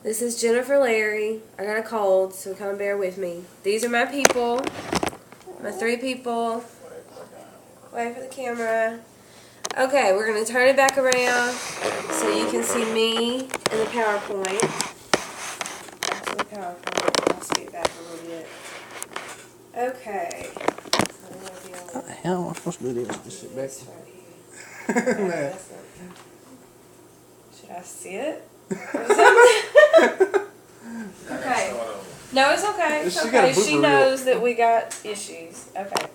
This is Jennifer Larry. I got a cold, so come bear with me. These are my people, my 3 people. Wait for the camera. Okay, we're going to turn it back around so you can see me in the PowerPoint. That's the PowerPoint. I'll scoot back a little bit. Okay. How the hell am I supposed to do this? Just sit back. Right. Should I sit? Okay. No, it's okay. It's okay. She knows that we got issues. Okay.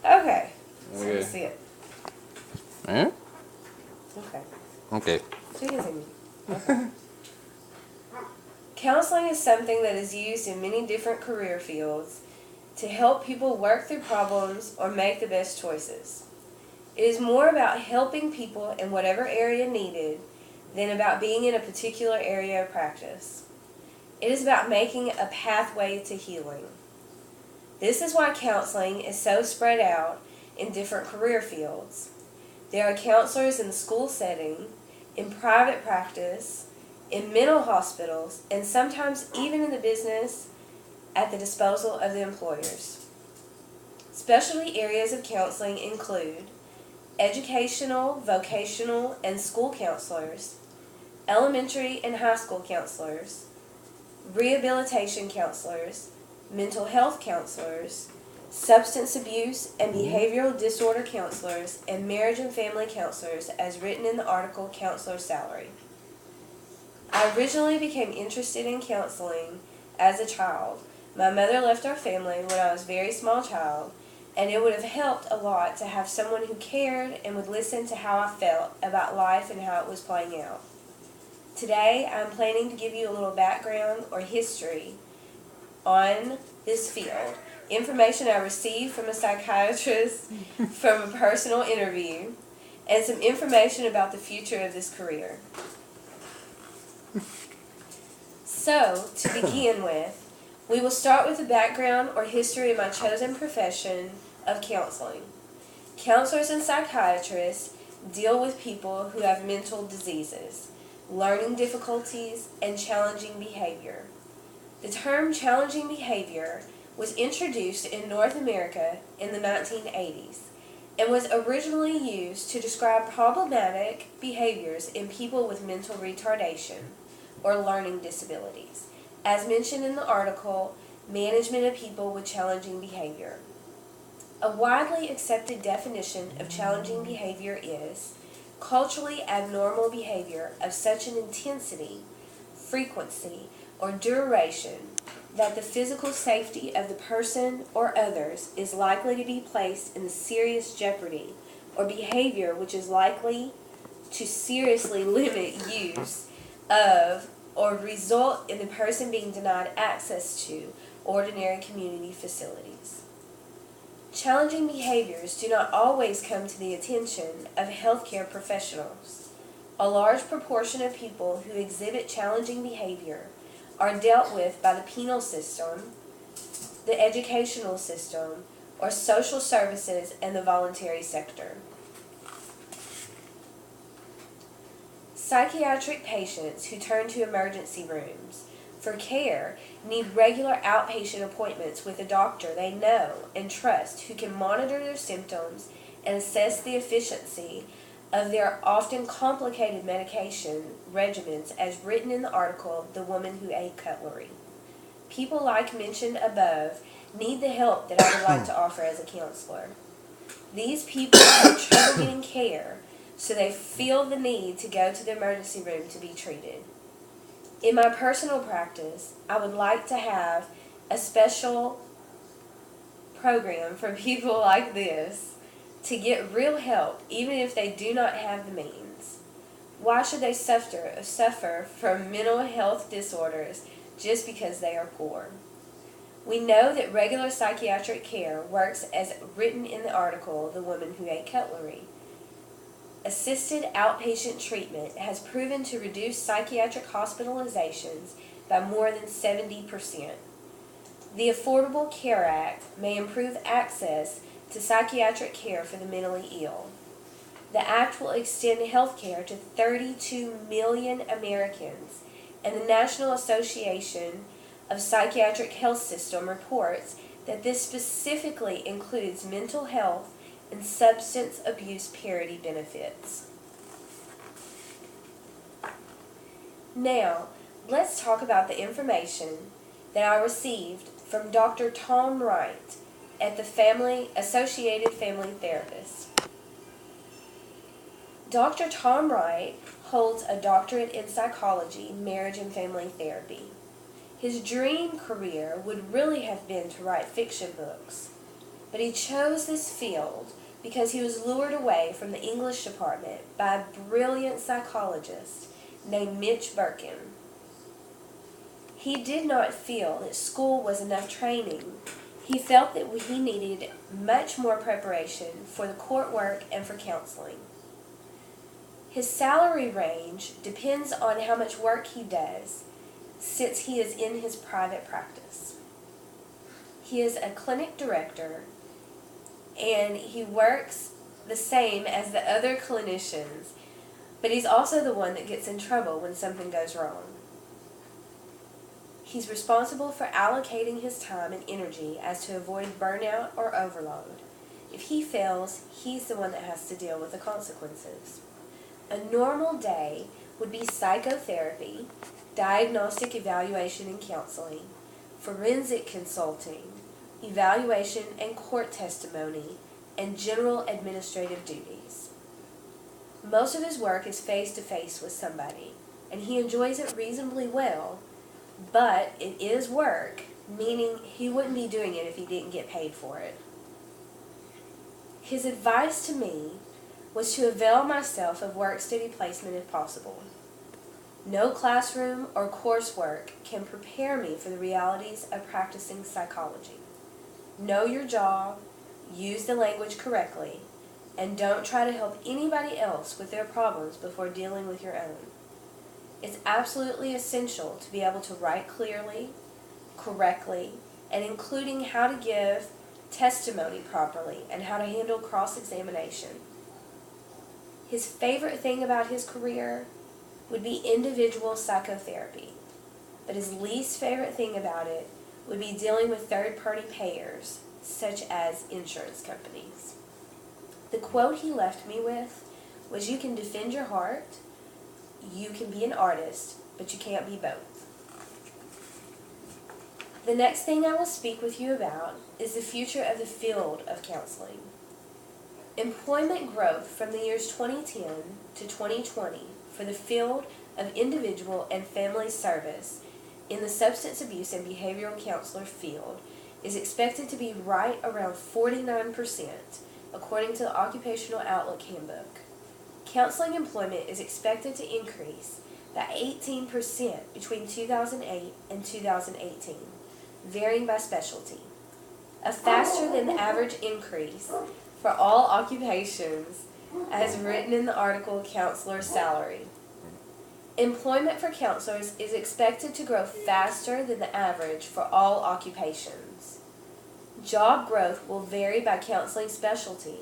Okay. So you see it. Eh? Okay. Okay. She can see me. Okay. Counseling is something that is used in many different career fields to help people work through problems or make the best choices. It is more about helping people in whatever area needed than about being in a particular area of practice. It is about making a pathway to healing. This is why counseling is so spread out in different career fields. There are counselors in the school setting, in private practice, in mental hospitals, and sometimes even in the business at the disposal of the employers. Specialty areas of counseling include educational, vocational, and school counselors, elementary and high school counselors, rehabilitation counselors, mental health counselors, substance abuse and behavioral disorder counselors, and marriage and family counselors as written in the article Counselor Salary. I originally became interested in counseling as a child. My mother left our family when I was a very small child, and it would have helped a lot to have someone who cared and would listen to how I felt about life and how it was playing out. Today, I'm planning to give you a little background or history on this field, information I received from a psychiatrist from a personal interview, and some information about the future of this career. So, to begin with, we will start with the background or history of my chosen profession of counseling. Counselors and psychiatrists deal with people who have mental diseases, learning difficulties, and challenging behavior. The term challenging behavior was introduced in North America in the 1980s and was originally used to describe problematic behaviors in people with mental retardation or learning disabilities, as mentioned in the article, Management of People with Challenging Behavior. A widely accepted definition of challenging behavior is culturally abnormal behavior of such an intensity, frequency, or duration that the physical safety of the person or others is likely to be placed in serious jeopardy, or behavior which is likely to seriously limit use of or result in the person being denied access to ordinary community facilities. Challenging behaviors do not always come to the attention of healthcare professionals. A large proportion of people who exhibit challenging behavior are dealt with by the penal system, the educational system, or social services and the voluntary sector. Psychiatric patients who turn to emergency rooms for care need regular outpatient appointments with a doctor they know and trust who can monitor their symptoms and assess the efficiency of their often complicated medication regimens as written in the article, The Woman Who Ate Cutlery. People like mentioned above need the help that I would like to offer as a counselor. These people have trouble getting care, so they feel the need to go to the emergency room to be treated. In my personal practice, I would like to have a special program for people like this to get real help, even if they do not have the means. Why should they suffer from mental health disorders just because they are poor? We know that regular psychiatric care works as written in the article, The Woman Who Ate Cutlery. Assisted outpatient treatment has proven to reduce psychiatric hospitalizations by more than 70%. The Affordable Care Act may improve access to psychiatric care for the mentally ill. The act will extend health care to 32 million Americans and the National Association of Psychiatric Health System reports that this specifically includes mental health and substance abuse parity benefits. Now, let's talk about the information that I received from Dr. Tom Wright at the Associated Family Therapist. Dr. Tom Wright holds a doctorate in psychology, marriage, and family therapy. His dream career would really have been to write fiction books, but he chose this field because he was lured away from the English department by a brilliant psychologist named Mitch Birkin. He did not feel that school was enough training. He felt that he needed much more preparation for the court work and for counseling. His salary range depends on how much work he does, since he is in his private practice. He is a clinic director, and he works the same as the other clinicians, but he's also the one that gets in trouble when something goes wrong. He's responsible for allocating his time and energy as to avoid burnout or overload. If he fails, he's the one that has to deal with the consequences. A normal day would be psychotherapy, diagnostic evaluation and counseling, forensic consulting, evaluation and court testimony, and general administrative duties. Most of his work is face-to-face with somebody, and he enjoys it reasonably well, but it is work, meaning he wouldn't be doing it if he didn't get paid for it. His advice to me was to avail myself of work-study placement if possible. No classroom or coursework can prepare me for the realities of practicing psychology. Know your job, use the language correctly, and don't try to help anybody else with their problems before dealing with your own. It's absolutely essential to be able to write clearly, correctly, and including how to give testimony properly and how to handle cross-examination. His favorite thing about his career would be individual psychotherapy, but his least favorite thing about it would be dealing with third-party payers, such as insurance companies. The quote he left me with was, "You can defend your heart, you can be an artist, but you can't be both." The next thing I will speak with you about is the future of the field of counseling. Employment growth from the years 2010 to 2020 for the field of individual and family service in the substance abuse and behavioral counselor field is expected to be right around 49%, according to the Occupational Outlook Handbook. Counseling employment is expected to increase by 18% between 2008 and 2018, varying by specialty. A faster than average increase for all occupations, as written in the article Counselor Salary. Employment for counselors is expected to grow faster than the average for all occupations. Job growth will vary by counseling specialty,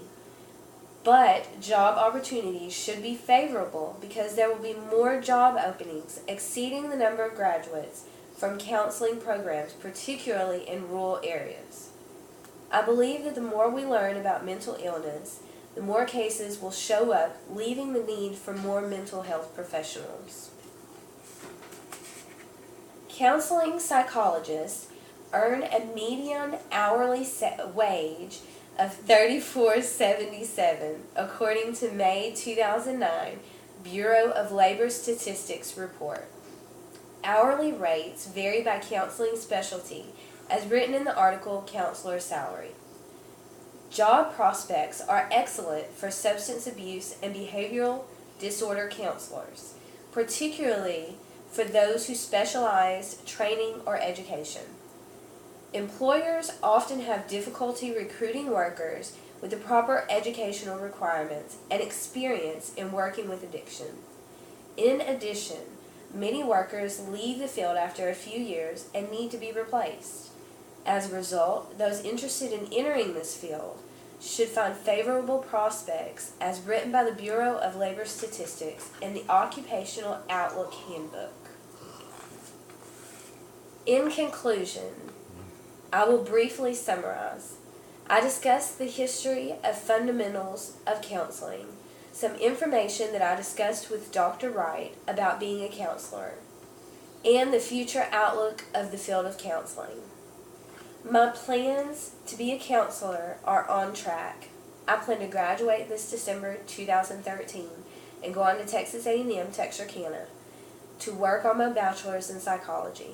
but job opportunities should be favorable because there will be more job openings exceeding the number of graduates from counseling programs, particularly in rural areas. I believe that the more we learn about mental illness, the more cases will show up, leaving the need for more mental health professionals. Counseling psychologists earn a median hourly wage of $34.77, according to May 2009 Bureau of Labor Statistics report. Hourly rates vary by counseling specialty, as written in the article Counselor Salary. Job prospects are excellent for substance abuse and behavioral disorder counselors, particularly for those who specialize training or education. Employers often have difficulty recruiting workers with the proper educational requirements and experience in working with addiction. In addition, many workers leave the field after a few years and need to be replaced. As a result, those interested in entering this field should find favorable prospects as written by the Bureau of Labor Statistics in the Occupational Outlook Handbook. In conclusion, I will briefly summarize. I discussed the history of fundamentals of counseling, some information that I discussed with Dr. Wright about being a counselor, and the future outlook of the field of counseling. My plans to be a counselor are on track. I plan to graduate this December 2013 and go on to Texas A&M Texarkana to work on my bachelor's in psychology.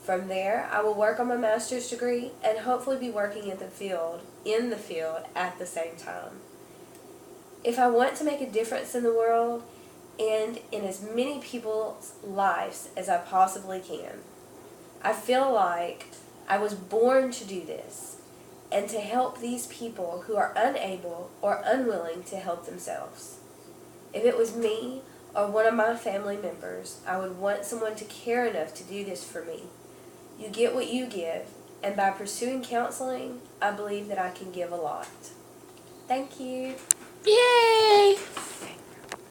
From there, I will work on my master's degree and hopefully be working in the field at the same time. If I want to make a difference in the world and in as many people's lives as I possibly can, I feel like I was born to do this and to help these people who are unable or unwilling to help themselves. If it was me or one of my family members, I would want someone to care enough to do this for me. You get what you give, and by pursuing counseling, I believe that I can give a lot. Thank you. Yay!